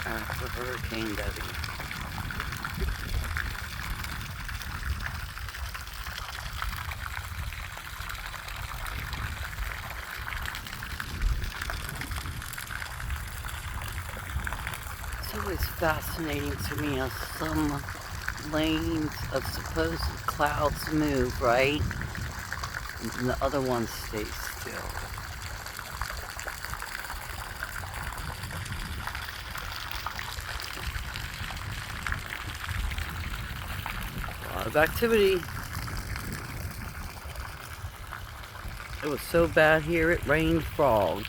after Hurricane Debbie. It's always fascinating to me how some lanes of supposed clouds move, right? And the other ones stay still. A lot of activity. It was so bad here it rained frogs.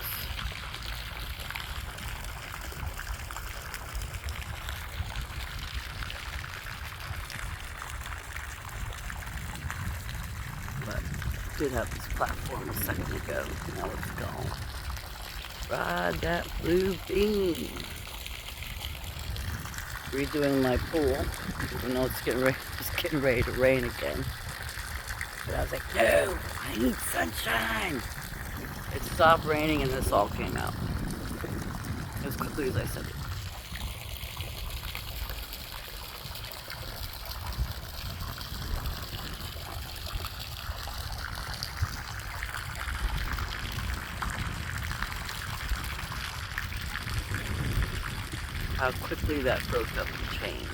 But I did have this platform a second ago. Now it's gone. Ride that blue beam. Redoing my pool. Even though it's getting ready to rain again. But I was like, no, I need sunshine. It stopped raining and this all came out. As quickly as I said it. How quickly that broke up and changed.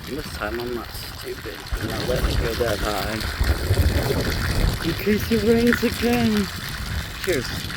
This time I'm not stupid. I'm not letting it go that high. In case it rains again. Cheers.